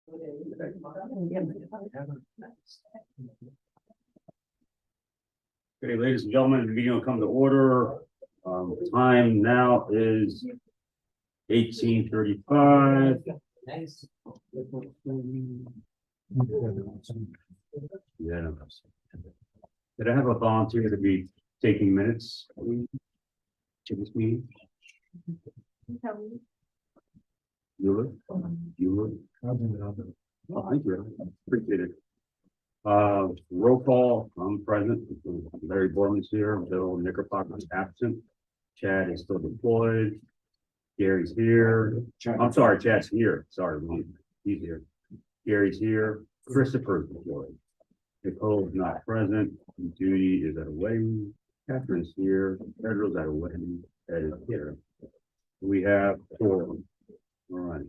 Okay, ladies and gentlemen, the meeting will come to order. Time now is 18:35. Yeah. Did I have a volunteer to be taking minutes to this meeting? You would? You would? Oh, thank you. Appreciate it. Roll call, I'm present. Larry Borman's here, Bill Knickerbocker's absent. Chad is still deployed. Gary's here. I'm sorry, Chad's here. Sorry, he's here. Gary's here. Christopher's deployed. Nicole's not present. Judy is at a wedding. Catherine's here. Federal's at a wedding. Ed is here. We have four. All right.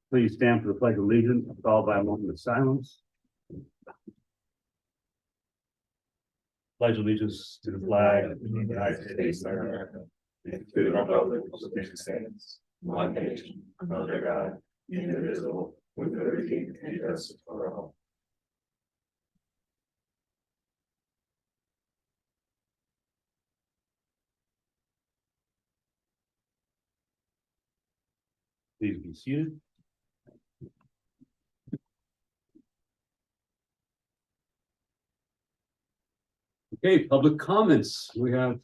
Please stand for the pledge of allegiance, followed by a moment of silence. Pledge allegiance to the flag of the United States of America, and to the republic which stands one nation under God, indivisible, with liberty and justice for all. Please be seated. Okay, public comments. We have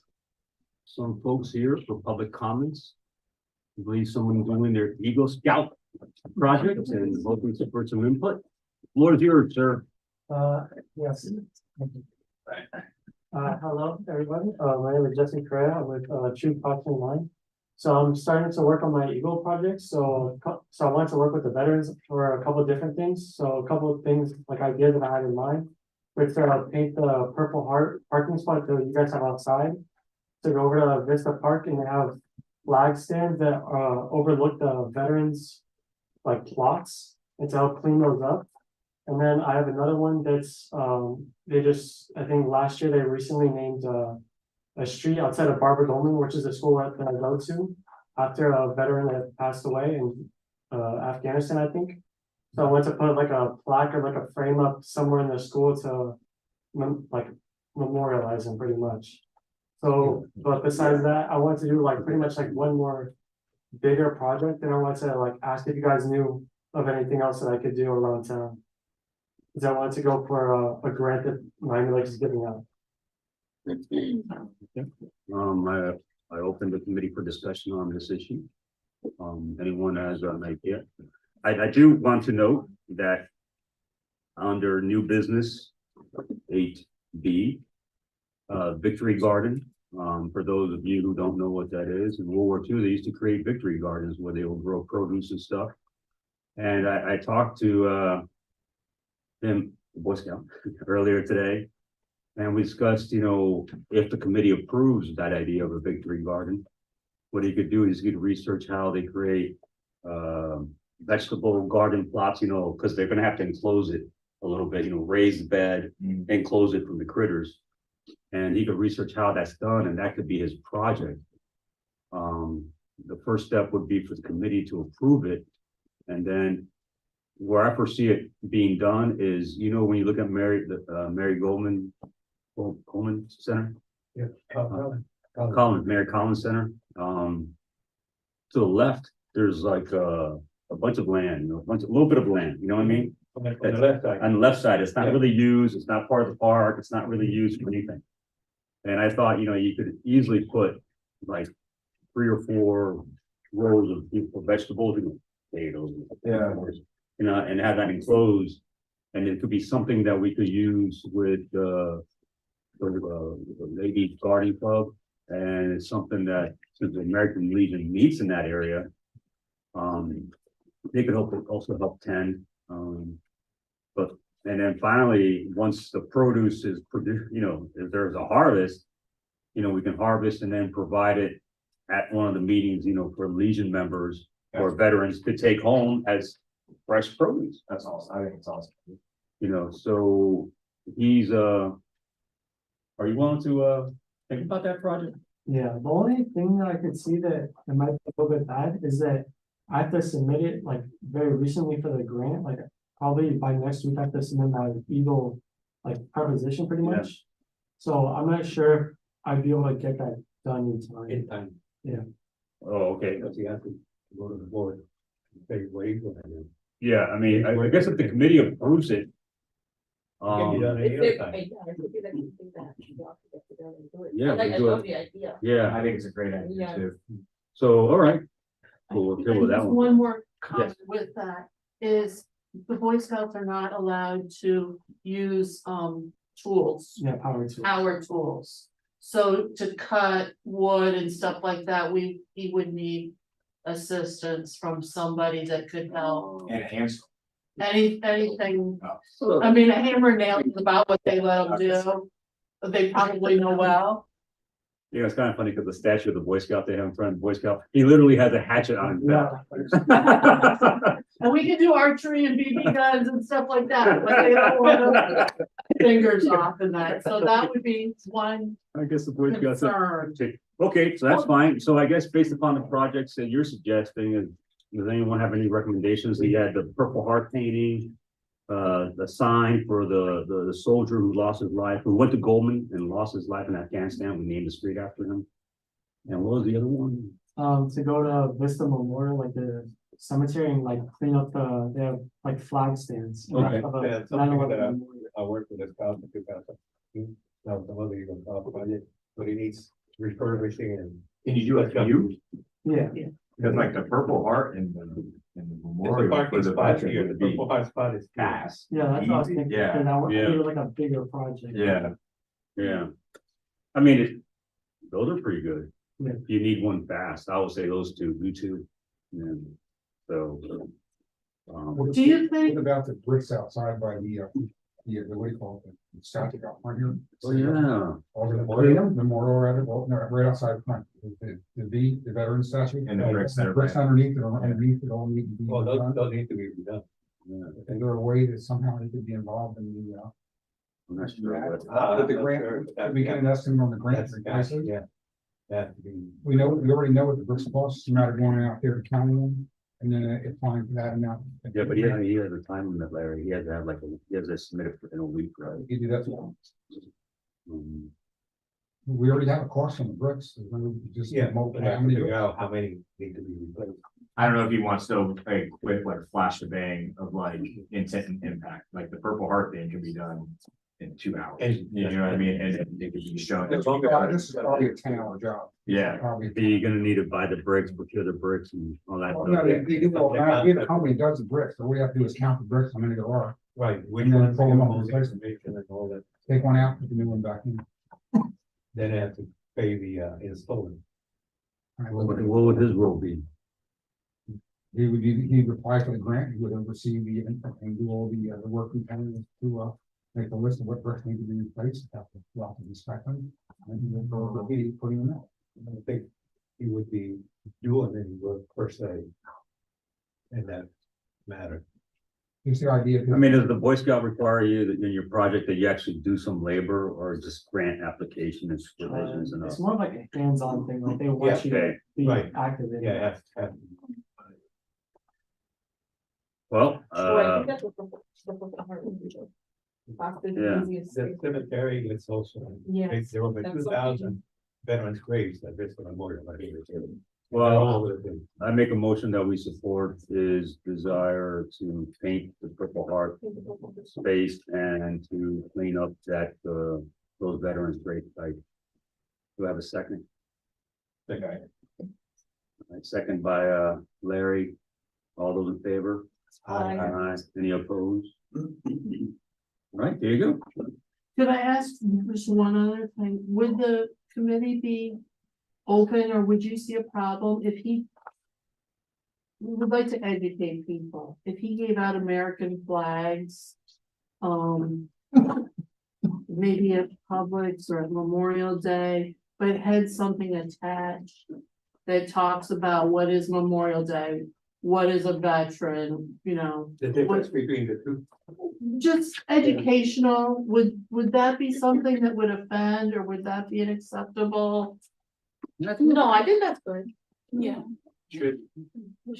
some folks here for public comments. I believe someone doing their Eagle Scout project and hoping for some input. Floor is yours, sir. Yes. Hello, everybody. My name is Jesse Correa with True Caution Line. So I'm starting to work on my Eagle project. So I wanted to work with the veterans for a couple of different things. So a couple of things like ideas that I had in mind, which paint the Purple Heart parking spot that you guys have outside. To go over to Vista Park and they have flag stands that overlook the veterans like plots and to help clean those up. And then I have another one that's I think last year they recently named a street outside of Barbara Dolman, which is the school that I go to after a veteran that passed away in Afghanistan, I think. So I went to put like a plaque or like a frame up somewhere in the school to like memorialize him pretty much. So, but besides that, I want to do like pretty much like one more bigger project, and I want to like ask if you guys knew of anything else that I could do around town. Because I wanted to go for a grant that Miami Lakes is giving out. I opened the committee for discussion on this issue. Anyone has an idea? I do want to note that under new business 8B, Victory Garden. For those of you who don't know what that is, in World War II, they used to create victory gardens where they will grow produce and stuff. And I talked to him, Boy Scout, earlier today, and we discussed, if the committee approves that idea of a victory garden, what he could do is he could research how they create vegetable garden plots, because they're going to have to enclose it a little bit, raise the bed, enclose it from the critters. And he could research how that's done, and that could be his project. The first step would be for the committee to approve it. And then where I foresee it being done is, when you look at Mary Coleman Center. Yeah. Mary Collins Center. To the left, there's like a bunch of land, a little bit of land, you know what I mean? On the left side. On the left side, it's not really used, it's not part of the park, it's not really used for anything. And I thought, you could easily put like 3 or 4 rows of vegetables, potatoes, and have that enclosed. And it could be something that we could use with the Ladies Garden Club. And it's something that, since the American Legion meets in that area, they could also help tend. And then finally, once the produce is produced, if there's a harvest, we can harvest and then provide it at one of the meetings, for Legion members or veterans to take home as fresh produce. That's awesome. I think it's awesome. So he's, are you willing to think about that project? Yeah, the only thing that I could see that it might be a little bit bad is that I have to submit it like very recently for the grant, like probably by next week I have to submit my Eagle like proposition pretty Yeah. much. So I'm not sure if I'd be able to get that done in time. In time, Oh, okay, because you have to go to the board. They wait for that. yeah, I mean, I guess if the committee approves it. Can be done any other time. Yeah, I we do love it. the idea. Yeah, I think it's a great idea Yeah. too. so, all right. Cool, we'll deal with that And one. one more comment with that is the Boy Scouts are not allowed to use tools, Yeah, power to. power tools. So to cut wood and stuff like that, he would need assistance from somebody that could help. And hands. Anything, I mean, a hammer and nail is about what they let them do. But they probably know well. You know, it's kind of funny because the statue of the Boy Scout they have in front of the Boy Scout, he literally has a hatchet on his back. And we can do archery and BB guns and stuff like that, but they don't want their fingers off in that, so that would be one I guess the Boy Scouts. concern. Okay, so that's fine. So I guess based upon the projects that you're suggesting, does anyone have any recommendations? He had the Purple Heart painting. The sign for the soldier who lost his life, who went to Goldman and lost his life in Afghanistan. We named the street after him. And what was the other one? To go to Vista Memorial, like the cemetery and like clean up they have like flag stands. Okay. of a Yeah, something 9/11 that memorial. I worked with the scouts in 2016. Now, some other even talk about it, but it needs refurbishing and. Can you do it for you? Yeah, Because like the Purple Heart and the It's a memorial for parking the spot veteran here, the would be Purple Heart spot is. fast. yeah, that's what I was Easy, thinking. yeah, And I yeah. want like a bigger project. Yeah, Yeah. I mean, those are pretty good. Yeah. If you need one fast, I would say those two, do two. And so. Do you think, What about the bricks outside by the what do you call it, the statue out front here? Oh, yeah. Over the memorial, rather, well, no, right outside front, the veteran statue. And the bricks that are Bricks underneath it, or underneath it, all need to be. Well, done. those need to be redone. Yeah, Is there a way that somehow he could be involved in the, I'm not sure. with the grant, we can estimate on the grant. That's the guy, yeah. That to be. We already know what the bricks cost, it's a matter of going out there to counting them, and then applying for that amount. Yeah, but he has a time limit, Larry. He has to have he has to submit it in a week, right? You do that, we already have a cost on the bricks, we're gonna just. Yeah, multiply but I how have to many figure bricks. out how many need to be replaced. I don't know if he wants to like quick like flash the bang of like intent and impact, like the Purple Heart thing can be done in 2 hours. And- You know what I mean? And it could be shown. This is probably a 10-hour job. Yeah, Probably. You're gonna need to buy the bricks, procure the bricks and all that. Well, no, they do all that. We have a company that does the bricks, so we have to do is count the bricks, how many there are, Right, which And then ones pull them up and most replace them. information and all that, take one out, put the new one back in. then I have to pay the installer. What would his role be? He'd apply for the grant, he would oversee and do all the work components to, make a list of what bricks need to be replaced, have to go out to inspect them. And he would go over putting them out. I think he would be doing any work per se. In that matter. Here's the idea. I mean, does the Boy Scout require you that in your project that you actually do some labor or just grant application and supervisions and It's all? more of like a hands-on thing, like they want you to Okay, be right. active in it. Yeah, well, well, I think that's what the Purple Heart would do. That's the Yeah. easiest the thing. cemetery, it's also, Yes, there were over that's 2,000 veterans graves that this memorial. well, I make a motion that we support his desire to paint the Purple Heart space and to clean up that, those veterans' grave site. Do I have a second? Second by, Larry. All those in favor? Aye. Any opposed? Right, there you go. Could I ask just one other thing? Would the committee be open or would you see a problem if he? We would like to educate people. If he gave out American flags, maybe at Publix or at Memorial Day, but had something attached that talks about what is Memorial Day, what is a veteran, you know, The difference between the two. just educational, would that be something that would offend, or would that be unacceptable? I think No, I think that's good. Yeah. Should,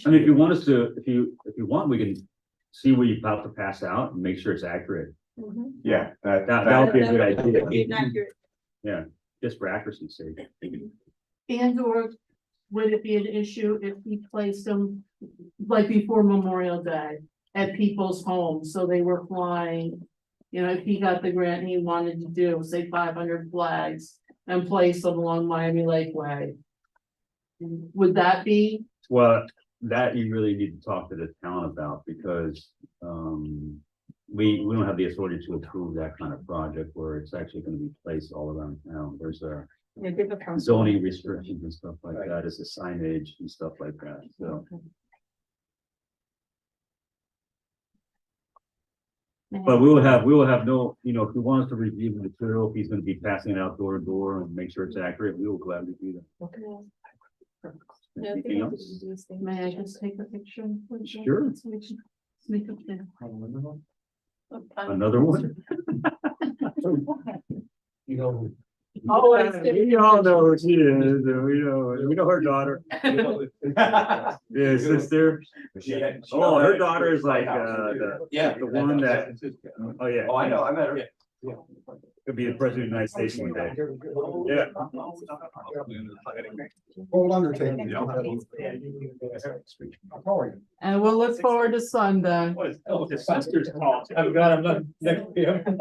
I mean, if you want us to, if you want, we can see what you're about to pass out and make sure it's accurate. Mhm. yeah, That would be a good idea, Inaccurate. just for accuracy's sake. And or would it be an issue if we placed them like before Memorial Day at people's homes, so they were flying? You know, if he got the grant and he wanted to do, say, 500 flags and place them along Miami Lakeway. Would that be, Well, that you really need to talk to the town about because, we don't have the authority to approve that kind of project where it's actually gonna be placed all around town. There's a zoning restrictions and stuff like that, it's a signage and stuff like that, so. But we will have no, you know, if you want us to review the material, if he's gonna be passing it out door to door and make sure it's accurate, we will gladly do that. Anything else? may I just take a picture? Sure. Make a picture. Another one? You know. Oh, I see. We all know who she is, and we know her daughter, yeah, sister. Oh, her daughter is like, the one that, oh, yeah. Oh, I know, I met her. Could be the president of the United States one day. Yeah. Hold undertaking. And we'll look forward to Sunday. Oh, his sister's called. I'm glad I'm not next to him.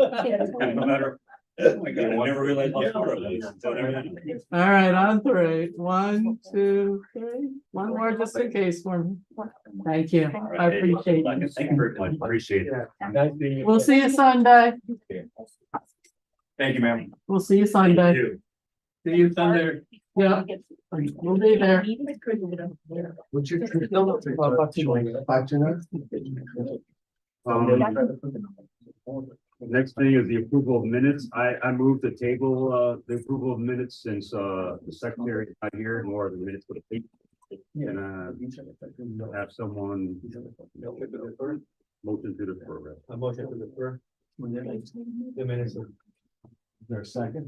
No matter. Oh my God, I never realized how far it is until I met him. All right, on three. 1, 2, 3. One more just in case for me. Thank you. I appreciate it. Thank you very much, appreciate it. Nice meeting you. We'll see you Sunday. Thank you, ma'am. We'll see you Sunday. See you Sunday. Yeah, we'll be there. Would you? Next thing is the approval of minutes. I moved the table, the approval of minutes since, the secretary is not here, nor the minutes for the people. And, have someone motion to defer. A motion to defer. The minutes of Is there a second?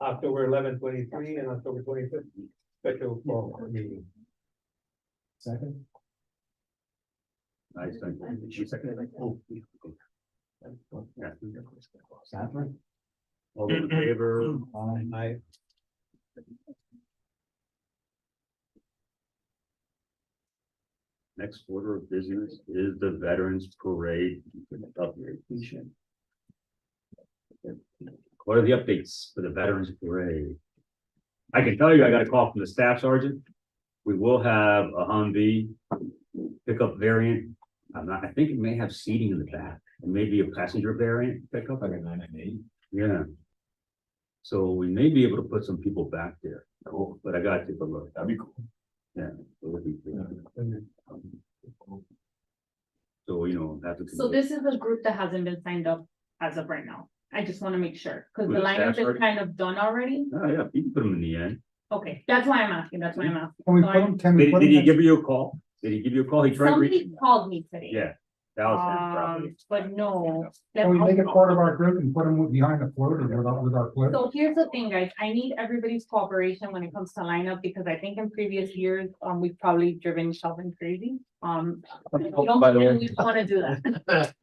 October 11/23 and October 25th. Special call meeting. Second? Nice, thank you. She seconded it. Oh, yeah. Catherine? All those in favor? I, Next order of business is the Veterans Parade update. What are the updates for the Veterans Parade? I can tell you, I got a call from the staff sergeant. We will have a Humvee pickup variant. I think it may have seating in the back, and maybe a passenger variant pickup. Yeah. So we may be able to put some people back there, but I gotta take a look. That'd be cool. Yeah. it would be cool. So, have to. So this is a group that hasn't been signed up as of right now. I just want to make sure, because the With the lineup staff is kind of done already. Oh, yeah, you can put them in the end. Okay, that's why I'm asking, that's why I'm asking. Can we So put them, can we Did, put did he them? give you a call? Did he give you a call? He tried. Somebody called me today. Yeah, that was him probably. But no. Can we make it part of our group and put them behind the float or with our float? So here's the thing, guys, I need everybody's cooperation when it comes to lineup, because I think in previous years, we've probably driven Sheldon crazy. We don't really wanna do that.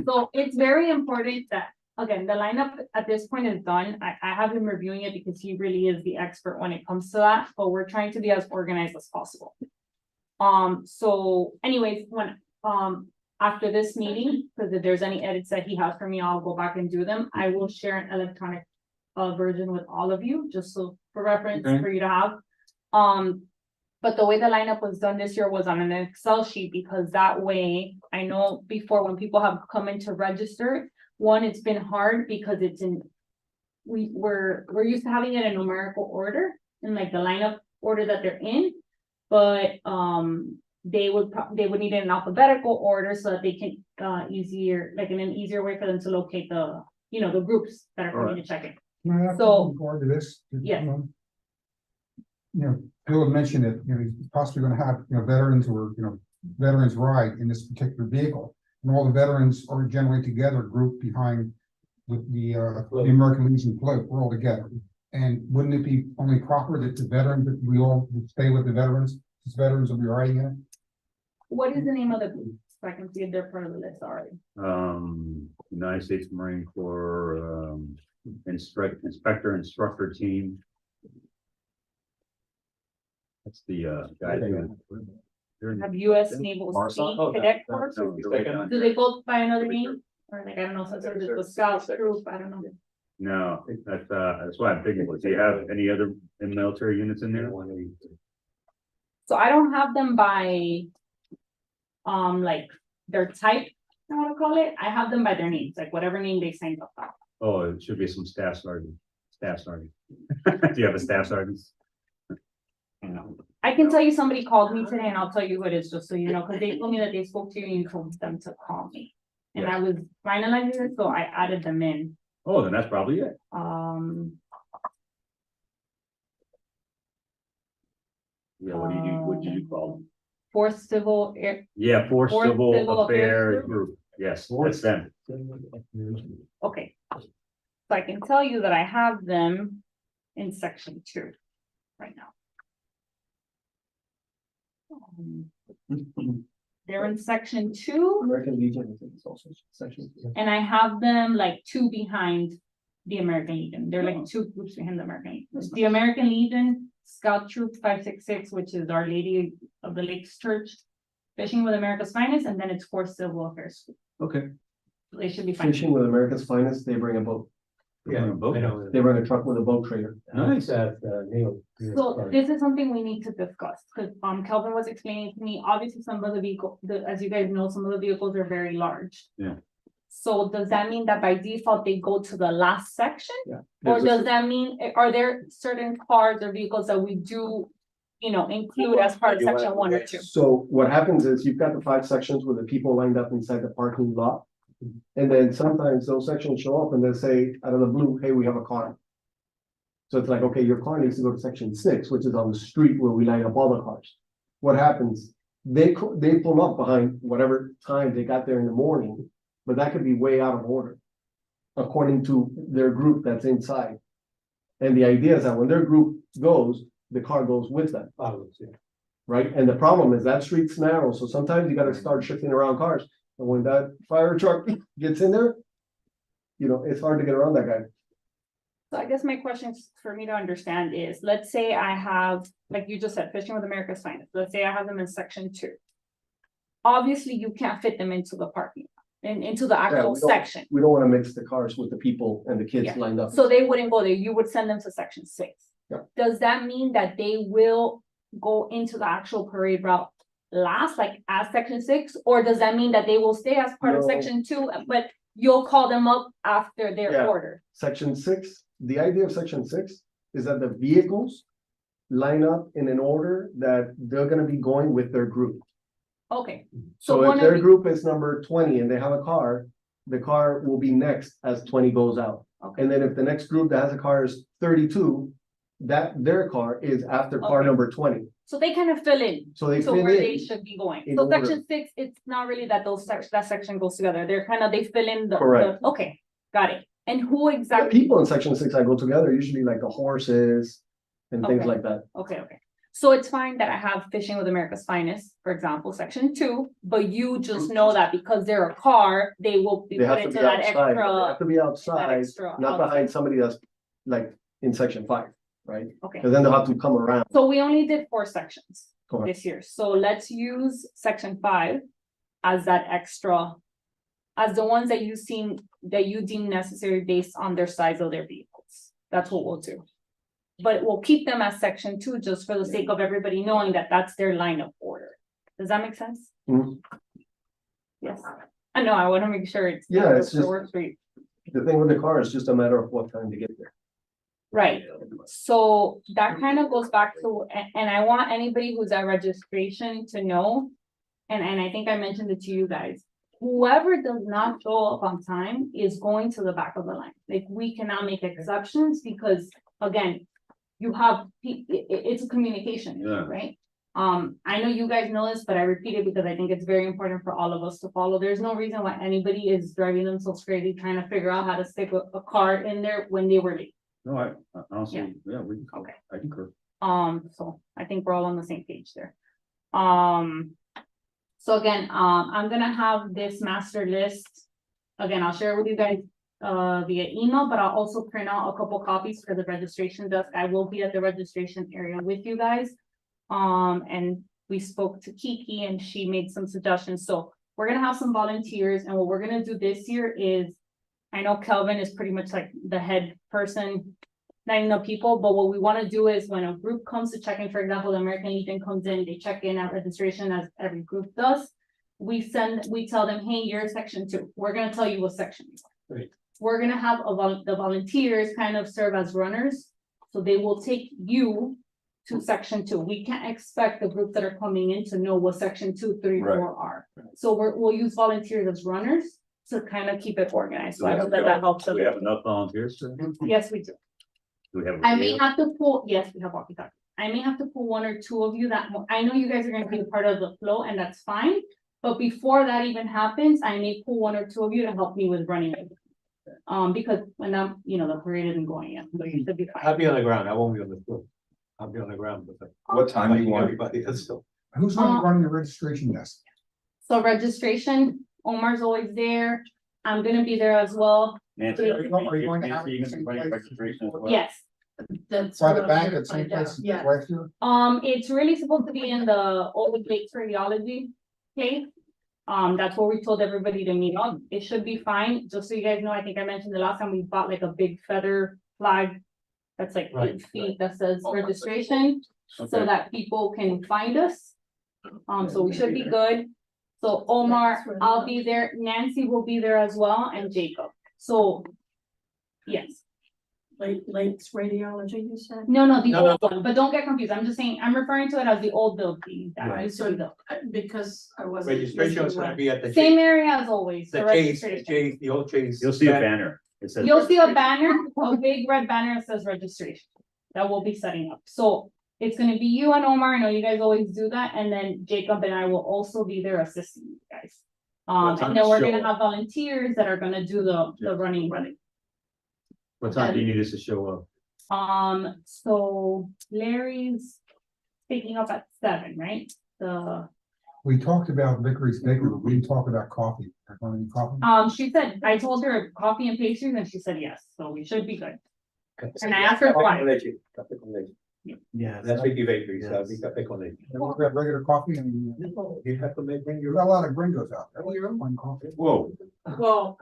So it's very important that, again, the lineup at this point is done. I have him reviewing it because he really is the expert when it comes to that, but we're trying to be as organized as possible. So anyways, when, after this meeting, because if there's any edits that he has for me, I'll go back and do them. I will share an electronic version with all of you, just so for reference Okay. for you to have. But the way the lineup was done this year was on an Excel sheet, because that way, I know before when people have come in to register, one, it's been hard because it's in. We're used to having it in numerical order, in like the lineup order that they're in. But they would need it in alphabetical order so that they can easier, like in an easier way for them to locate the, the groups that are coming to check in. Can I have So- regard to this? Yes. Bill had mentioned that, he's possibly gonna have, veterans or, veterans ride in this particular vehicle. And all the veterans are generally together, grouped behind the American Legion float, we're all together. And wouldn't it be only proper that the veterans, that we all stay with the veterans, since veterans will be riding in it? What is the name of the group? So I can see if they're part of the list already. United States Marine Corps, instructor team. That's the, guy. Have US Naval Marshall? Sea Oh, Cadet no, Corps? No, Do they go by another name? Or like, I don't know, sometimes it's the Scout group, I don't know. No, that's why I'm thinking, do you have any other military units in there? So I don't have them by. Like their type, I wanna call it, I have them by their names, like whatever name they signed up for. Oh, it should be some staff sergeant. Do you have a staff sergeant? I can tell you somebody called me today and I'll tell you who it is, just so you know, cause they told me that they spoke to you and you told them to call me. And I was finalizing it, so I added them in, Oh, then that's probably it. Yeah, what did you call them? Force Civil Air, Yeah, for Fourth civil Civil Affairs affairs group, yes, that's them. okay. So I can tell you that I have them in section 2 right now. They're in section 2. American Legion is also section. And I have them like 2 behind the American Legion. They're like 2 groups behind the American Legion. The American Legion, Scout Troop 566, which is Our Lady of the Lakes Church, Fishing with America's Finest, and then it's Force Civil Affairs. Okay, They should be fine. Fishing with America's Finest, they bring a boat. Yeah, I know. They bring a truck with a boat trailer. Nice. Neil. So this is something we need to discuss, because Kelvin was explaining to me, obviously some of the vehicle, as you guys know, some of the vehicles are very large. Yeah. So does that mean that by default they go to the last section? Yeah. Or does that mean, are there certain cars or vehicles that we do, include as part of section 1 or 2? So what happens is you've got the 5 sections with the people lined up inside the parking lot. And then sometimes those sections show up and they say out of the blue, hey, we have a car. So it's like, okay, your car needs to go to section 6, which is on the street where we line up all the cars. What happens? They pull up behind whatever time they got there in the morning, but that could be way out of order. According to their group that's inside. And the idea is that when their group goes, the car goes with them. Right? And the problem is that street's narrow, so sometimes you gotta start shifting around cars. And when that fire truck gets in there, it's hard to get around that guy. So I guess my question for me to understand is, let's say I have, like you just said, Fishing with America's Finest, let's say I have them in section 2. Obviously, you can't fit them into the parking lot, into the actual we don't- section. We don't wanna mix the cars with the people and the kids Yeah. lined up. So they wouldn't go there, you would send them to section 6. Yeah. Does that mean that they will go into the actual parade route last, like as section 6? Or does that mean that they will stay as part of No. section 2, but you'll call them up after their Yeah. order? Section 6, the idea of section 6 is that the vehicles line up in an order that they're gonna be going with their group. Okay, So one if of their the- group is number 20 and they have a car, the car will be next as 20 goes out. okay, And then if the next group that has a car is 32, their car is after car Okay. number 20. so they kind of fill in So they to fit where they in. should be going. in So order. section 6, it's not really that that section goes together, they're kind of, they fill in the. Correct. Okay, got it. And who The exactly? people in section 6 that go together, usually like the horses and things Okay. like that. Okay. So it's fine that I have Fishing with America's Finest, for example, section 2, but you just know that because they're a car, they will be They put have to into be that outside, they have extra. to be outside, extra not outside. behind somebody that's like in section 5, right? Okay, Because then they'll have to come around. so we only did 4 sections Correct. this year, so let's use section 5 as that extra. As the ones that you deem necessary based on their size of their vehicles, that's what we'll do. But we'll keep them as section 2 just for the sake of everybody knowing that that's their line of order. Does that make sense? Mhm. Yes, I know, I wanna make sure it's. Yeah, it's just- works for you. The thing with the car is just a matter of what time to get there. Right, so that kind of goes back to, and I want anybody who's at registration to know. And I think I mentioned it to you guys, whoever does not show up on time is going to the back of the line. Like, we cannot make exceptions because, again, you have, it's a communication, issue, Yeah. right? I know you guys know this, but I repeat it because I think it's very important for all of us to follow. There's no reason why anybody is driving themselves crazy trying to figure out how to stick a car in there when they were late. No, I honestly, yeah, we, Okay. I concur. So I think we're all on the same page there. So again, I'm gonna have this master list. Again, I'll share it with you guys via email, but I'll also print out a couple copies for the registration desk. I will be at the registration area with you guys. And we spoke to Kiki and she made some suggestions. So we're gonna have some volunteers, and what we're gonna do this year is, I know Kelvin is pretty much like the head person, letting know people, but what we wanna do is when a group comes to check in, for example, the American Legion comes in, they check in at registration as every group does. We tell them, hey, you're section 2. We're gonna tell you what section you are. Right. We're gonna have the volunteers kind of serve as runners, so they will take you to section 2. We can't expect the groups that are coming in to know what section 2, 3, Right. 4 are. So we'll use volunteers as runners to kind of keep it organized. So I hope that helps. Do we have enough volunteers? Do Yes, we do. we have? I may have to pull, yes, we have walkie-talkie. I may have to pull 1 or 2 of you that, I know you guys are gonna be a part of the flow, and that's fine. But before that even happens, I may pull 1 or 2 of you to help me with running it. Because when I'm, the parade isn't going yet, so it should be I'll fine. be on the ground, I won't be on the floor. I'll be on the ground with What time do you want? everybody else. Who's gonna be running the registration desk? So registration, Omar's always there. I'm gonna be there as well. Nancy, Are you going to have Nancy, you the gonna be same running place? registration as well? Yes, That's By the what I'm bank gonna at the same find out. place? Yeah. Right here? it's really supposed to be in the Old Lake Radiology place. That's where we told everybody to meet up. It should be fine. Just so you guys know, I think I mentioned the last time we bought like a big feather flag. That's like Right, 8 feet that says registration, so Okay. that people can find us. So we should be good. So Omar, I'll be there. Nancy will be there as well, and Jacob. So, yes. Lakes Radiology, you said? No, the No, old one, but don't get confused. I'm just saying, I'm referring to it as the old building. that Right. used to be built. Because I wasn't. Registration is gonna be at the. Same area as always. The the Chase, registration. the old Chase. You'll see a banner. It says. You'll see a banner, a big red banner that says registration, that we'll be setting up. So it's gonna be you and Omar. I know you guys always do that, and then Jacob and I will also be there assisting you guys. What time And then to we're show gonna up? have volunteers that are gonna do the running. What time do you need us to show up? So Larry's picking up at 7, right? We talked about Licorice Bakery, but we didn't talk about coffee. Are there any coffee? She said, I told her coffee and pastries, and she said yes, so we should be good. And I asked her why. Café con leche. Yeah, that's Vicky Bakery, so it'll be café con leche. And we have regular coffee and You have to make, bring there's your. a lot of gringos out there. One coffee. Whoa, Well,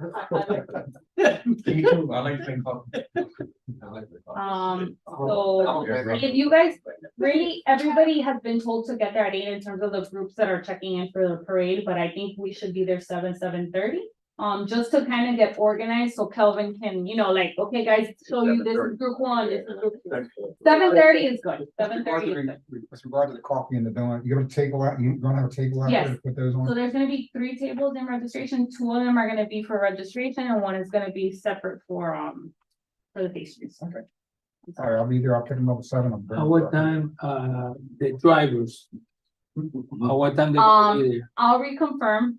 Me too, I like to drink coffee. So if you guys, really, everybody has been told to get there at 8 in terms of the groups that are checking in for the parade, but I think we should be there 7:30. Just to kind of get organized, so Kelvin can, okay, guys, show you this is group 1, this is group 2. 7:30 is good, 7:30 is good. With regard to the coffee and the donut, you're gonna table out, you're gonna have a table out there to Yes. put those So on? there's gonna be 3 tables in registration, 2 of them are gonna be for registration, and 1 is gonna be separate for the pastries. Okay. All right, I'll be there, I'll pick them up at 7. I'm there. At what time, the drivers? At what time they Um, will be there? I'll reconfirm,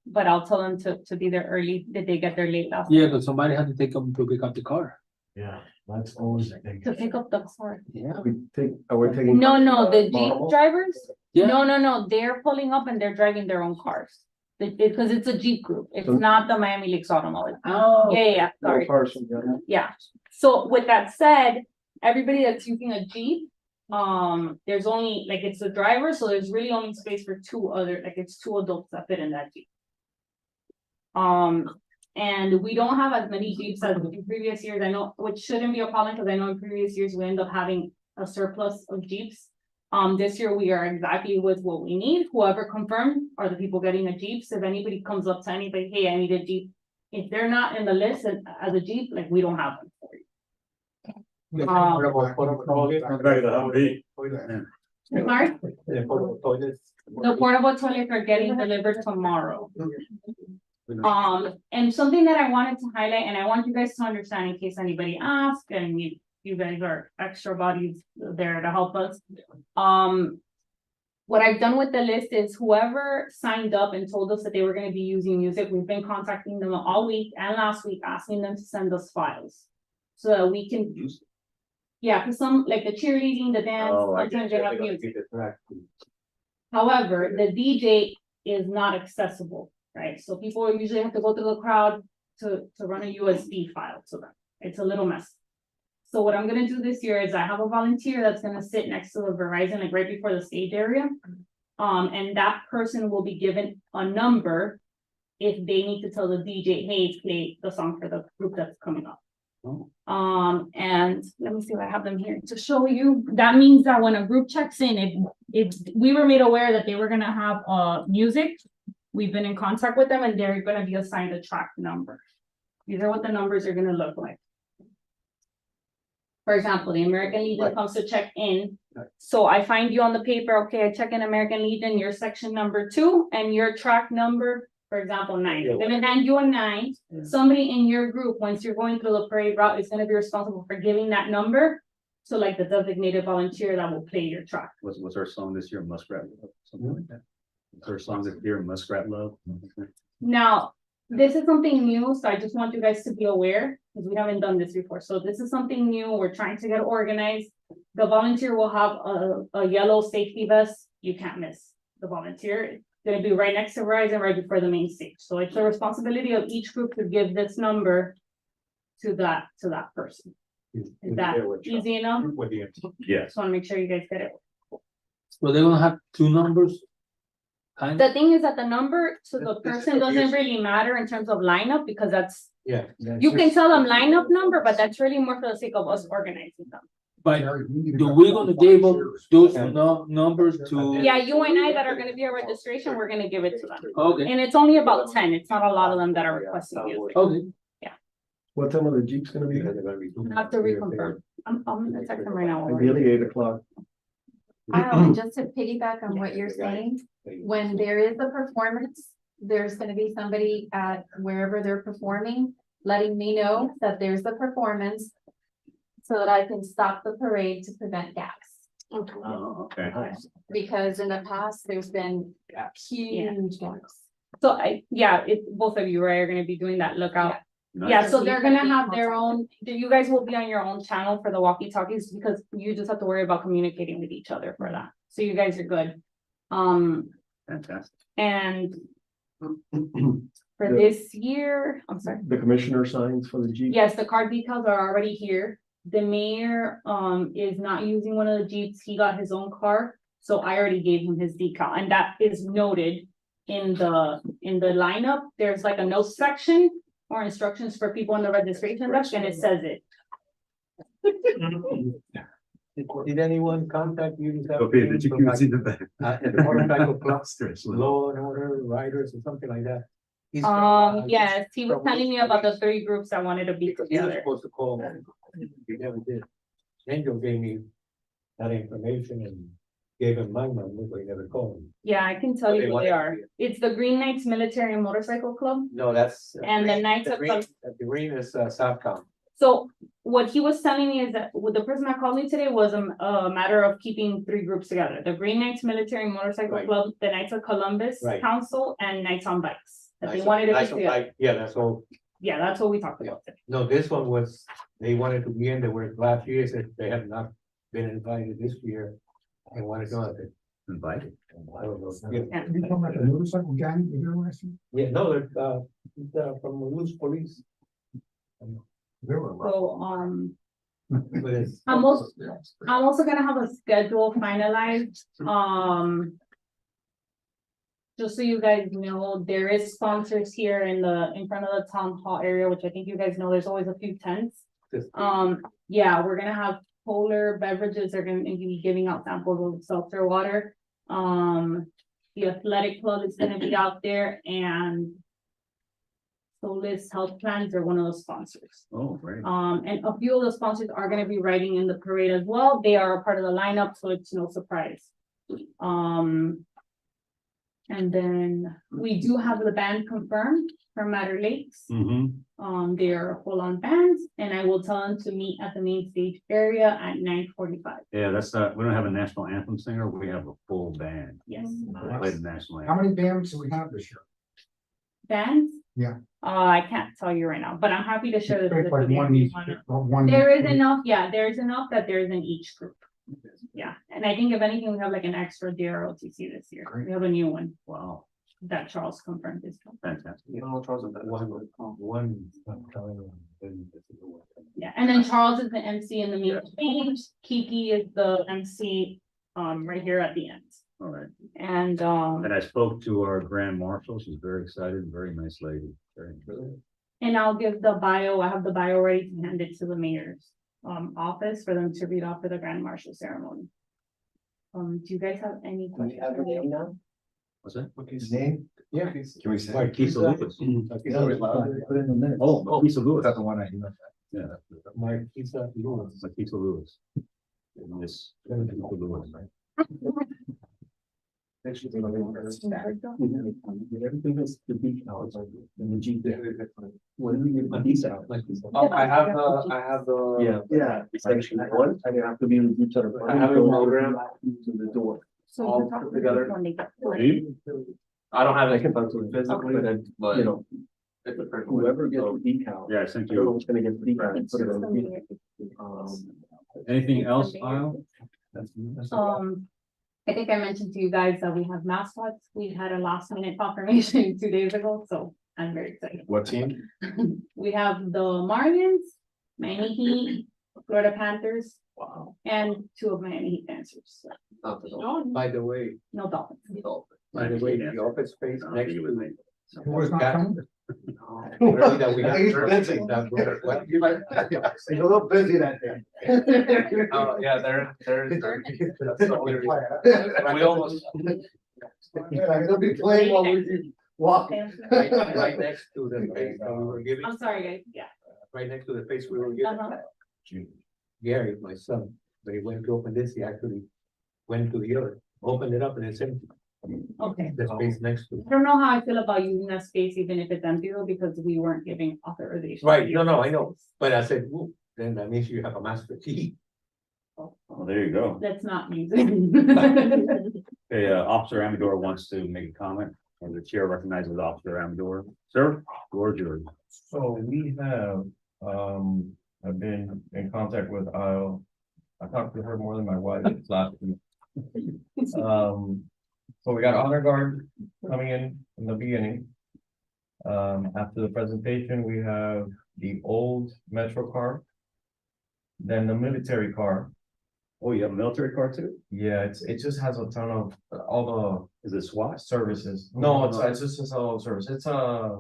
but I'll tell them to be there early. Did they get there late last? Yeah, but somebody had to take them to pick up the car. Yeah, that's always a thing. To pick up the car? Yeah. We're taking. No, the Jeep Marvel? drivers? Yeah. No, they're pulling up and they're driving their own cars. Because it's a Jeep group. It's not the Miami Lakes Automotive. Oh. Yeah, sorry. Yeah, so with that said, everybody that's using a Jeep, there's only, it's a driver, so there's really only space for 2 it's 2 adults that fit in that Jeep. And we don't have as many Jeeps as in previous years, I know, which shouldn't be a problem, because I know in previous years we end up having a surplus of Jeeps. This year we are exactly with what we need. Whoever confirmed are the people getting a Jeep. So if anybody comes up to anybody, hey, I need a Jeep. If they're not in the list as a Jeep, we don't have them for you. Sorry? The portable toilets are getting delivered tomorrow. And something that I wanted to highlight, and I want you guys to understand in case anybody asks, and you guys are extra bodies there to help us. What I've done with the list is whoever signed up and told us that they were gonna be using music, we've been contacting them all week and last week, asking them to send us files. so that we can. Yeah, cause some, like the cheerleading, the dance, Oh, I sometimes they have music. Keep it track. However, the DJ is not accessible, right? So people usually have to go through the crowd to run a USB file to them. It's a little mess. So what I'm gonna do this year is I have a volunteer that's gonna sit next to the Verizon, like right before the stage area. And that person will be given a number if they need to tell the DJ, hey, play the song for the group that's coming up. Oh. And let me see if I have them here to show you. That means that when a group checks in, if we were made aware that they were gonna have music, we've been in contact with them and they're gonna be assigned a track number. These are what the numbers are gonna look like. For example, the American Legion comes to check in. So I find you on the paper, okay, I check in American Legion, your section number 2 and your track number, for example, 9. I'm gonna hand you a 9. Somebody in your group, once you're going through the parade route, is gonna be responsible for giving that number. So like the designated volunteer that will play your track. Was our song this year Muskrat Love, something like that? Was our song this year Muskrat Love? Now, this is something new, so I just want you guys to be aware, because we haven't done this before. So this is something new. We're trying to get organized. The volunteer will have a yellow safety vest. You can't miss the volunteer. It's gonna be right next to Verizon, right before the main stage. So it's the responsibility of each group to give this number to that person. Is that easy enough? With the. Yes. Just wanna make sure you guys get it. So they're gonna have 2 numbers? Kind The thing is that the number to the This is person doesn't confusing. really matter in terms of lineup, because that's, Yeah. you can tell them lineup number, but that's really more for the sake of us organizing them. But Gary, we need to do cut we the gonna give them volunteers. those numbers to? Yeah, you and I that are gonna be at registration, we're gonna give it to them. Okay, And it's only about 10, it's not a lot of them that are requesting music. okay. What time are the Jeeps gonna be? I have to reconfirm. I'm gonna text them right now. Ideally 8 o'clock. Just to piggyback on what you're saying, when there is a performance, there's gonna be somebody at wherever they're performing, letting me know that there's a performance. So that I can stop the parade to prevent gaps, Oh, okay. because in the past, there's been huge gaps. So both of you are gonna be doing that lookout. Nice. Yeah, so they're gonna have their own, you guys will be on your own channel for the walkie talkies, because you just have to worry about communicating with each other for that. So you guys are good. Fantastic. And for this year, I'm sorry. The commissioner signs for the Jeep. Yes, the card details are already here. The mayor is not using one of the Jeeps. He got his own car. So I already gave him his decal, and that is noted in the lineup. There's like a note section or instructions for people in the registration desk, and it says it. Did anyone contact you? this Okay, did you afternoon see the back? from, the motorcycle club, Stress. Law and Order Riders or something like that? Yes, he was telling me about the 3 groups that wanted to be Because he was together. supposed to call me. He never did. Angel gave me that information and gave him my number, but he never called me. Yeah, I can tell But you they who wanted they to are. It's the Green Knights Military and Motorcycle Club. No, that's. And the Knights of The green is Southcom. So what he was telling me is that with the person that called me today was a matter of keeping 3 groups together. The Green Knights Military and Motorcycle Right. Club, the Knights of Columbus Right. Council, and Knights on Bikes. That they Nice- wanted to be nice of together. like- Yeah, that's all. Yeah, that's what we talked about today. No, this one was, they wanted to be in, they were last year, said they have not been invited this year. They wanted to know if it. Invited. I don't know. Yeah. You talking about the motorcycle gang, you know, last year? Yeah, no, they're from the loose police. They were rough. So, But it's. I'm also gonna have a schedule finalized, just so you guys know, there is sponsors here in front of the town hall area, which I think you guys know, there's always a few tents. Yeah, we're gonna have Polar Beverages, they're gonna be giving out samples of seltzer water. The athletic club is gonna be out there, and Solis Health Plans are one of the sponsors. Oh, great. And a few of the sponsors are gonna be riding in the parade as well. They are a part of the lineup, so it's no surprise. And then we do have the band confirmed for Matter Lakes. They are a full-on band, and I will tell them to meet at the main stage area at 9:45. Yeah, that's not, we don't have a national anthem singer, we have a full band. Yes, We play the national How anthem. many bands do we have this year? bands, Yeah. I can't tell you right now, but I'm happy to share this. It's with like you one if you each, wanna. one. There is enough, yeah, there's enough that there's in each group. Yeah, and I think if anything, we have like an extra DROTC this year. We have a new one Wow, that Charles confirmed is. fantastic. One. Yeah, and then Charles is the MC in the main stage. Kiki is the MC, right here at the end. All right. And, And I spoke to our grand marshal. She's very excited, very nice lady. Very good. and I'll give the bio, I have the bio ready to hand it to the mayor's, office for them to read off for the grand marshal ceremony. Do you guys have any questions? for me? What's that? His name? Yeah. Can we say? Keith Lewis. Put in the minutes. Oh, Keith Lewis. That's the one I emailed. Yeah, Mike, he's not. Keith Lewis. Yes. Keith Lewis. Everything has to be out, like, in the G. When we get my visa out, like. I have the. Yeah. Section one, I have to be in each other. I have a program. To the door. So all you're talking put together. when they get- I don't have I it can talk to him physically, but you know, whoever gets the decal, Yeah, I sent you. everyone's gonna get the decal. It's Put it just on the the mayor. Anything else, It's the Kyle? mayor. I think I mentioned to you guys that we have mascots. We had a last minute confirmation 2 days ago, so I'm very excited. What team? We have the Marlins, Miami Heat, Florida Panthers, Wow. and 2 of Miami Heat dancers. By the way, No Dolphins. by the way, the office space I'll next be to with me. me. Who was not coming? That we got. It's a little busy that day. Oh, yeah, they're. We almost, They'll be playing while we walk. I'm Right next to the face that we were giving, sorry, guys, yeah. right next to the face we were giving. Uh-huh. Gary, my son, but he went to open this, he actually went to the other, opened it up and it's empty. Okay. The space next to it. I don't know how I feel about using that space, even if it's empty though, because we weren't giving authorization. Right, no, I know, but I said, "Ooh, then that means you have a master key." Oh, there you go. Let's not use it. Okay, Officer Amador wants to make a comment, and the chair recognizes Officer Amador. Sir, floor is yours. So we have, I've been in contact with Isle. I talked to her more than my wife last week. So we got honor guard coming in the beginning. After the presentation, we have the old Metro car. Then the military car. Oh, you have a military car too? Yeah, it just has a ton of all Is it SWAT? the services. No, it's just a all service. It's a.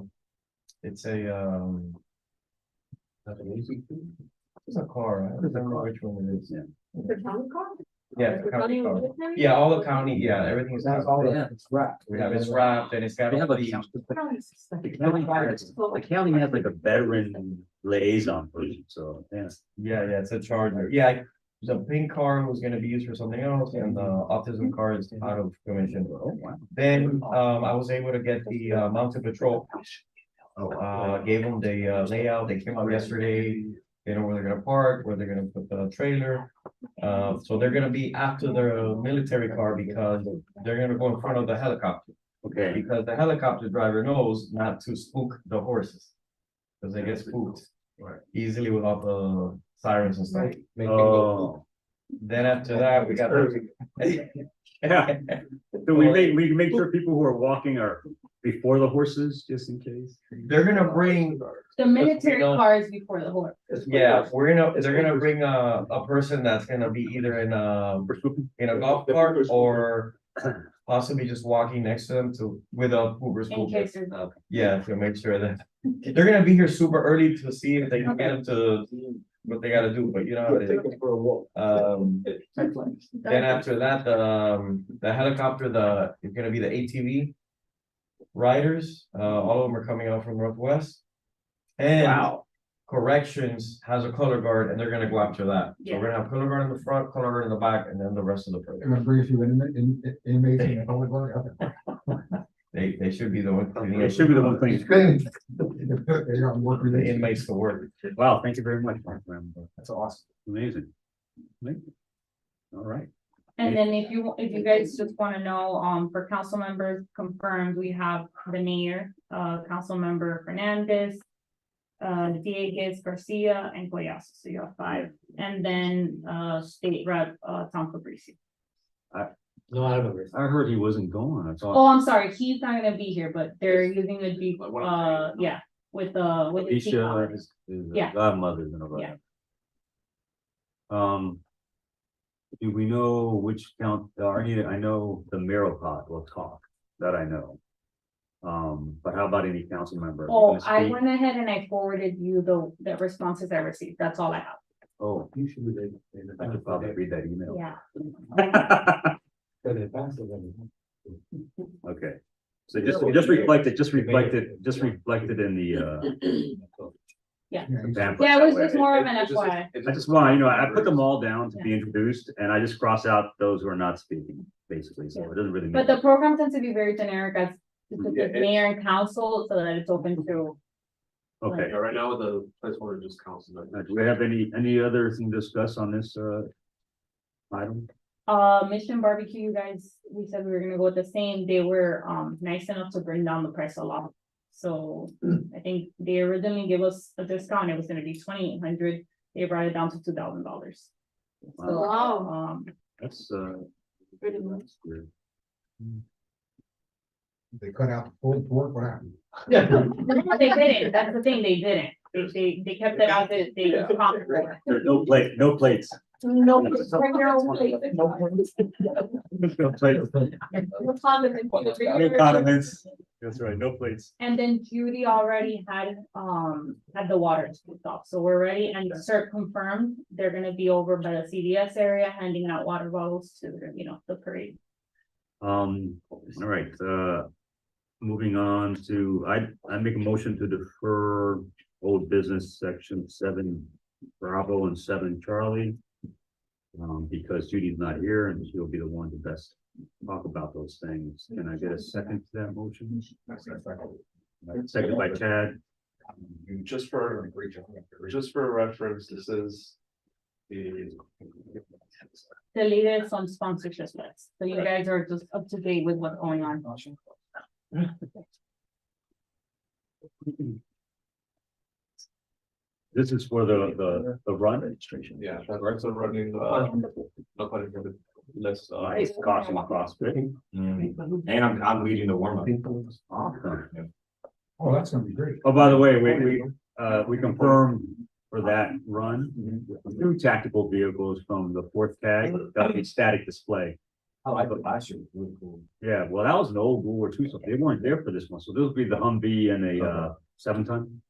It's a car. I don't remember which one it is. Yeah. The county car? Yeah, the county car. Yeah, all the county, yeah, everything is. It's wrapped. We have it's wrapped and it's got. They have a all the- The county has like a veteran liaison person, so, yeah. Yeah, it's a Charger. Yeah, the pink car was gonna be used for something else and the autism car is out of commission. Oh, wow. Then, I was able to get the mounted patrol. Gave them the layout. They came out yesterday. They know where they're gonna park, where they're gonna put the trailer. So they're gonna be after the military car because they're gonna go in front of the helicopter. Okay, Because the helicopter driver knows not to spook the horses. Cause they get spooked easily without the sirens and stuff. oh, Then after that, we got. yeah. So we make sure people who are walking are before the horses, just in case. They're gonna bring, The military car is before the horse. yeah, they're gonna bring a person that's gonna be either in a golf cart or possibly just walking next to them with a Uber In school. case there's. Yeah, to make sure that they're gonna be here super early to see if they can get them to what they gotta do, but you know. how it is. Take them for a walk. Then after that, the helicopter, it's gonna be the ATV riders, all of them are coming out from Northwest. And Wow. corrections has a color guard and they're gonna go after that. So we're gonna have color guard in the front, color guard in the back, and then the rest of the program. Gonna bring a few inmates in the public guard. They should be the one. cleaning It up should be the one thing. They got work The relations. inmates to work. Wow, thank you very much, Mark. That's That's awesome. amazing. Amazing. All right. And then if you guys just wanna know, for council members confirmed, we have the mayor, council member Fernandez. Dieguez, Garcia, and Goyas, so you have 5, and then, state rep, Tom Fabrici. No, I don't know. I heard he wasn't going, I thought. Oh, I'm sorry, he's not gonna be here, but they're using the Jeep, yeah, with the. Jeep Alicia power. is Yeah. godmother and all Yeah. that. Do we know which count, I know the Maripot will talk, that I know. But how about any council member? Oh, Gonna I speak? went ahead and I forwarded you the responses I received, that's all I have, Oh, You should be I could probably read that email. yeah. But it passes them. Okay, so just reflected in the, Yeah. pamphlet Yeah, it was that just way. more of an FYI. I just want, I put them all down to be introduced, and I just cross out those who are not speaking, basically, so it doesn't really. But the program tends to be very generic as to the mayor and council, so that it's open to. Okay, Yeah, right now the placeholder is just council. do we have any other thing to discuss on this, item? Mission Barbecue, you guys, we said we were gonna go with the same, they were, nice enough to bring down the price a lot. So I think they originally gave us a discount, it was gonna be 2,800, they brought it down to $2,000. So, Wow. That's, Pretty much. that's weird. They cut out the pulled pork, what happened? No, they didn't, that's the thing, they didn't, they kept it out, they. There's no plates. No, bring your own plate. No plates. No condiments, bring No your- condiments. That's right, no plates. And then Judy already had the water off, so we're ready, and CERT confirmed, they're gonna be over by the CDS area handing out water bottles to, the parade. All right, moving on to, I make a motion to defer old business section 7 Bravo and 7 Charlie. Because Judy's not here and she'll be the one to best talk about those things. Can I get a second to that motion? Second by Chad. Just for reference, this is the. Deleted some sponsorship lists, so you guys are just up to date with what's going on. This is for the run. Yeah, that's a running, no pun intended, list. Nice, caution, CrossFit. And I'm leading the warm up. Awesome. Oh, that's gonna be great. Oh, by the way, we confirmed for that run, 2 tactical vehicles from the 4th tag, that'll be static display. I like it last year, really cool. Yeah, well, that was an old World War II, so they weren't there for this one, so this will be the Humvee and a 7-ton.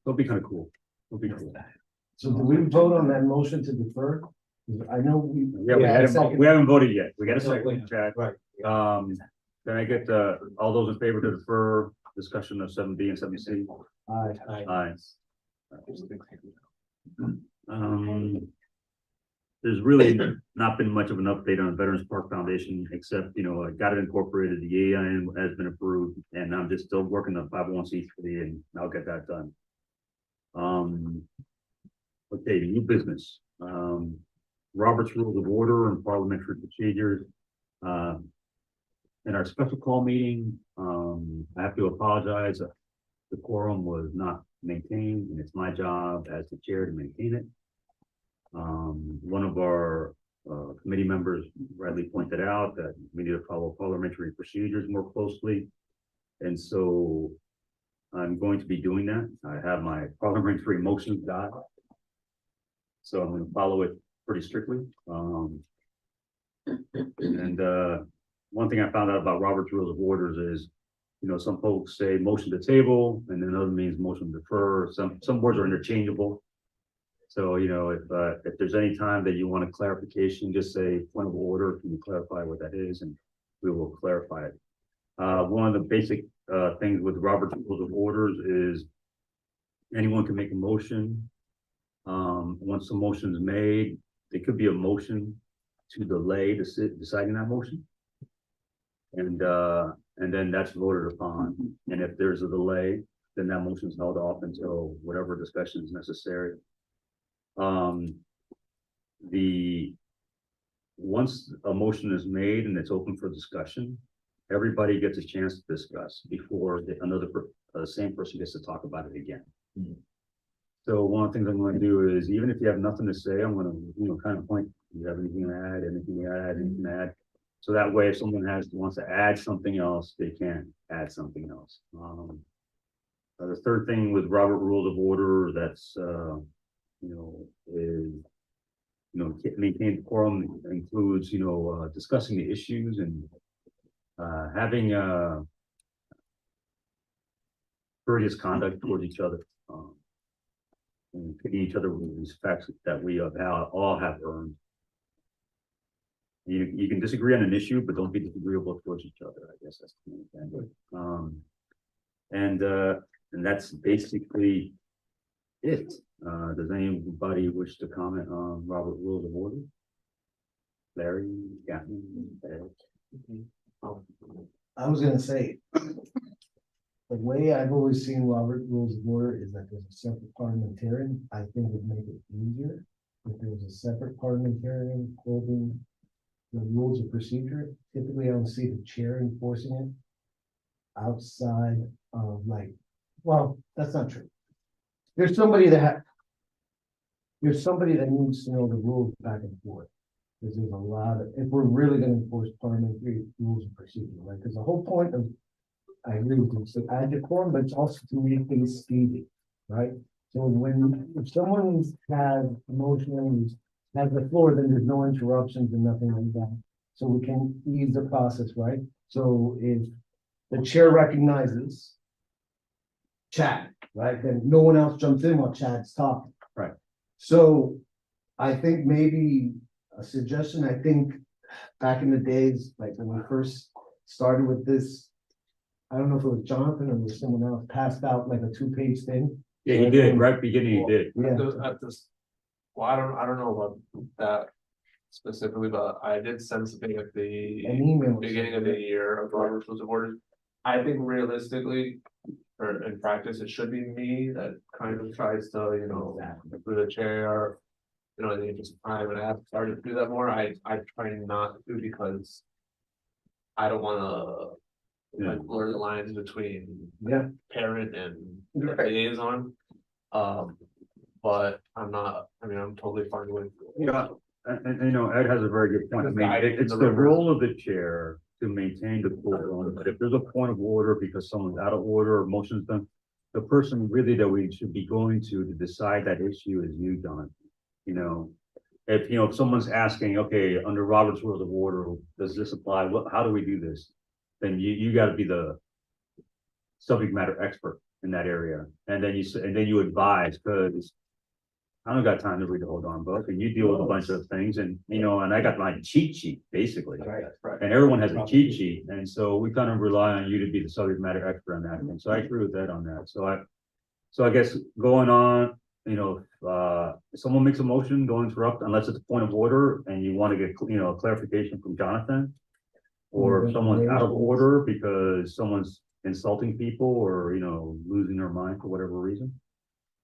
It'll be kind of cool. It'll be cool. So do we vote on that motion to defer? I know we. Yeah, we haven't voted yet. We got a Second. second, Chad. Right. Can I get, all those in favor to defer discussion of 7B and 7C? Aye. Aye. There's really not been much of an update on Veterans Park Foundation, except, I got it incorporated, the EIN has been approved, and I'm just still working on 501c3, and I'll get that done. Okay, new business, Robert's Rules of Order and Parliamentary Procedures. In our special call meeting, I have to apologize, the quorum was not maintained, and it's my job as the chair to maintain it. One of our committee members rightly pointed out that we need to follow parliamentary procedures more closely. And so I'm going to be doing that. I have my parliamentary motions dial. So I'm going to follow it pretty strictly. One thing I found out about Robert's Rules of Orders is, some folks say motion to table, and then other means motion to defer. Some words are interchangeable. So, if there's any time that you want a clarification, just say point of order, can you clarify what that is, and we will clarify it. One of the basic things with Robert's Rules of Orders is anyone can make a motion. Once the motion is made, there could be a motion to delay deciding that motion. And then that's voted upon. And if there's a delay, then that motion is held off until whatever discussion is necessary. The once a motion is made and it's open for discussion, everybody gets a chance to discuss before the same person gets to talk about it again. So one of the things I'm gonna do is, even if you have nothing to say, I'm gonna, kind of point, do you have anything to add, anything to add? So that way, if someone wants to add something else, they can add something else. The third thing with Robert Rules of Order, that's, maintain decorum includes, discussing the issues and having courteous conduct towards each other. And treating each other with respect that we all have earned. You can disagree on an issue, but don't be disagreeable towards each other. I guess that's the main thing. And that's basically it. Does anybody wish to comment on Robert Rules of Order? Larry, Gavin, I was gonna say, the way I've always seen Robert Rules of Order is that there's a separate parliamentarian. I think it would make it easier if there was a separate parliamentarian holding the rules of procedure. Typically, I don't see the chair enforcing it outside of well, that's not true. There's somebody that needs to know the rules back and forth. Because there's a lot of, if we're really gonna enforce parliamentary rules of procedure, right? Because the whole point of, I agree with you, so add decorum, but it's also to make things speedy, right? So if someone has a motion, has the floor, then there's no interruptions and nothing like that. So we can ease the process, right? So if the chair recognizes Chad, right, then no one else jumps in while Chad's talking. Right. So I think maybe a suggestion, I think back in the days, like when we first started with this, I don't know if it was Jonathan or it was someone else, passed out like a 2-page thing. Yeah, he did, right beginning, he did. Yeah. Well, I don't know about that specifically, but I did send something at the An email. beginning of the year of Robert's Rules of Order. I think realistically, or in practice, it should be me that kind of tries to, through the chair, in the interest of time, and I have started to do that more. I try not to, because I don't wanna blur the lines between parent and liaison. But I'm totally fine with. And Ed has a very good point. I mean, it's the role of the chair to maintain the quorum, but if there's a point of order because someone's out of order or motion's done, the person really that we should be going to decide that issue is you, Don. If someone's asking, okay, under Robert's Rules of Order, does this apply? How do we do this? Then you gotta be the subject matter expert in that area. And then you advise, because I don't got time to read the whole darn book, and you deal with a bunch of things, and and I got my cheat sheet, basically. Right. And everyone has a cheat sheet, and so we kind of rely on you to be the subject matter expert on that. And so I agree with that on that. So I guess going on, if someone makes a motion, don't interrupt unless it's a point of order and you want to get, clarification from Jonathan. Or if someone's out of order because someone's insulting people or, losing their mind for whatever reason.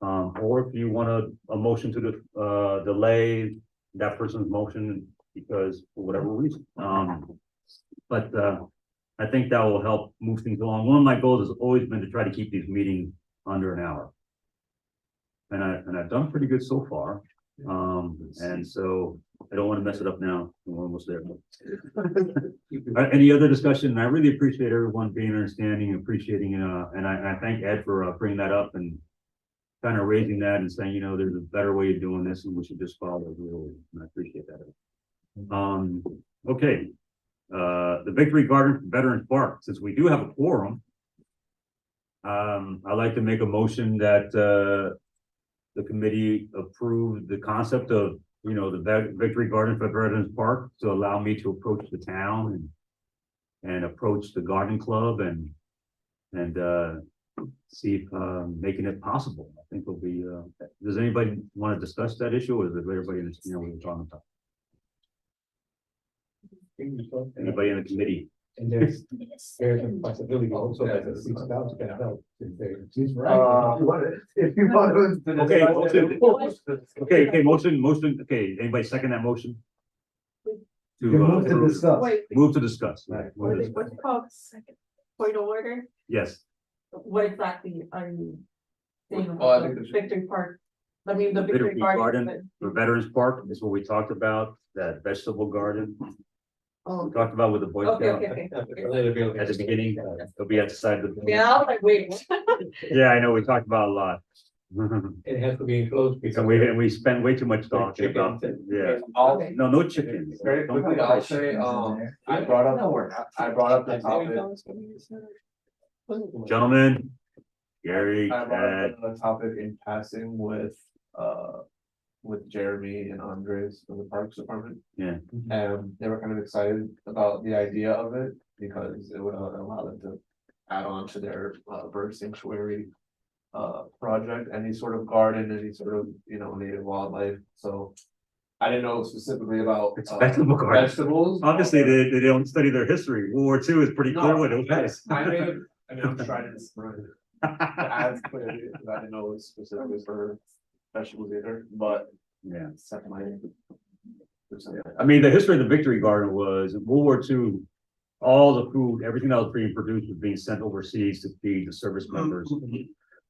Or if you want a motion to delay that person's motion because for whatever reason. But I think that will help move things along. One of my goals has always been to try to keep these meetings under an hour. And I've done pretty good so far. And so I don't want to mess it up now. We're almost there. Any other discussion? I really appreciate everyone being understanding, appreciating, and I thank Ed for bringing that up and kind of raising that and saying, there's a better way of doing this and we should just follow the rules. And I appreciate that. Okay. The Victory Garden Veterans Park, since we do have a quorum, I'd like to make a motion that the committee approved the concept of, the Victory Garden for Veterans Park to allow me to approach the town and approach the garden club and see if making it possible. I think will be, does anybody want to discuss that issue, or does everybody understand what we're talking about? Anybody in the committee? And there's a possibility also that the 6,000 can help. She's right. If you want to. Okay, motion. Okay, anybody second that motion? You move to approve- discuss. Wait, move to discuss. Right. what's it called? Second point of order? Yes, What exactly are you saying Oh, I about think the there's- Victory Park? I mean, the Victory Victory Garden. Garden. for Veterans Park is what we talked about, that vegetable garden. Oh, We talked about with the Boy okay, Scout okay, okay. at the beginning. It'll be at the side of the. Yeah, I was like, wait. Yeah, I know, we talked about a lot. It has to be enclosed because. And we spent way too much talking about, Chickens. yeah, I'll, no chickens. very Don't quickly, have I'll chickens. say, I brought up the topic. Gentlemen, Gary, I brought Ed, up the topic in passing with Jeremy and Andres from the Parks Department. Yeah. And they were kind of excited about the idea of it because it would allow them to add on to their bird sanctuary project, any sort of garden, any sort of, native wildlife, so. I didn't know specifically about It's vegetable garden. vegetables. Obviously, they don't study their history. World War II is pretty clear what it was. I'm trying to add clearly, because I didn't know it was specifically for vegetables either, but Yeah, set my. I mean, the history of the Victory Garden was in World War II. All the food, everything that was being produced was being sent overseas to feed the service members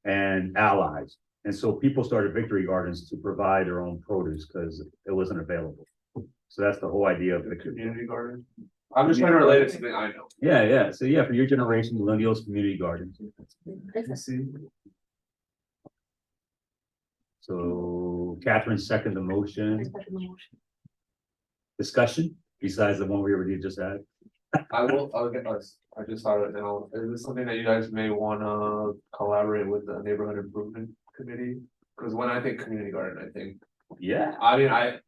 and allies. And so people started Victory Gardens to provide their own produce because it wasn't available. So that's the whole idea of The Victory. community garden. I'm just trying to relate it to something I know. Yeah, yeah. So yeah, for your generation, millennials, community gardens. So Catherine second the motion. Discussion besides the one we already just had. I'll get us, I just thought of it now, is this something that you guys may wanna collaborate with the neighborhood improvement committee? Cause when I think community garden, I think, Yeah, I mean,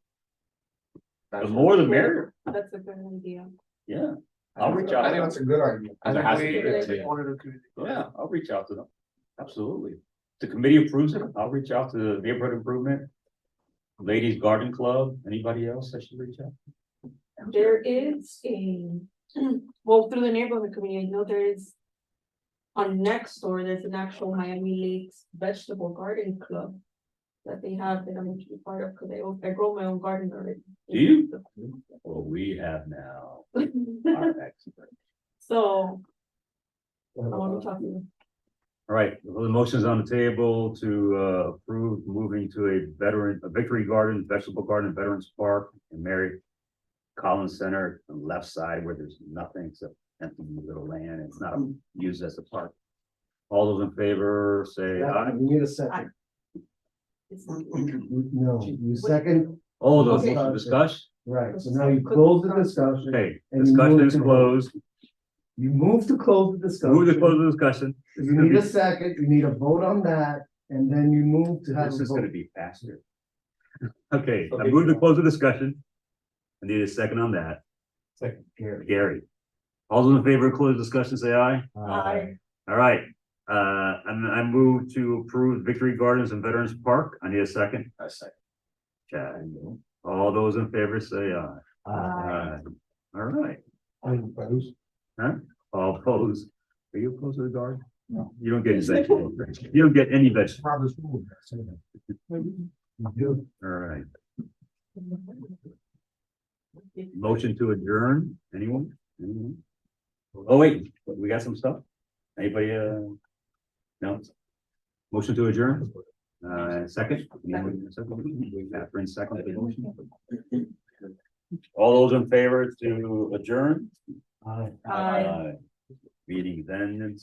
the more the merrier. That's a good idea. Yeah, I'll reach out. I think to that's them. a good argument. I There think has to be a we committee. wanted a community. garden. Yeah, I'll reach out to them. Absolutely. The committee approves it. I'll reach out to the neighborhood improvement. Ladies Garden Club, anybody else I should reach out? There is well, through the neighborhood community, I know there is. On next door, there's an actual Miami Lakes Vegetable Garden Club. That they have that I'm actually part of, because I grow my own garden already. Do you? Well, we have now our expert. So. I want to talk to you. All right, well, the motion is on the table to approve moving to a Victory Garden, Vegetable Garden, Veterans Park in Mary Collins Center on the left side where there's nothing except empty little land. It's not used as a park. All those in favor, say aye. You need a second. It's not- No, you second, All those Okay. motion discuss. right, so now you close the discussion, Okay, And you discussion move is to- closed. you move to close the discussion. Move to close the discussion. You need a second, you need a vote on that, and then you move to have This a is gonna vote. be faster. Okay, I Okay. move to close the discussion. I need a second on that. Second. Gary. All those in favor of closed discussion, say aye. Aye. All right, and I move to approve Victory Gardens and Veterans Park. I need a second. I say. Chad. All those in favor, say aye. Aye. All right, I'm opposed. all opposed. Are you opposed to the garden? No. You don't get any vegetables. You don't get any vegetables. Robert's rule, say that. You do. All right, motion to adjourn, anyone? Anyone? Oh, wait, we got some stuff? Anybody, no? Motion to adjourn? Second? Catherine, second the motion. All those in favor to adjourn? Aye. Aye. Meeting then.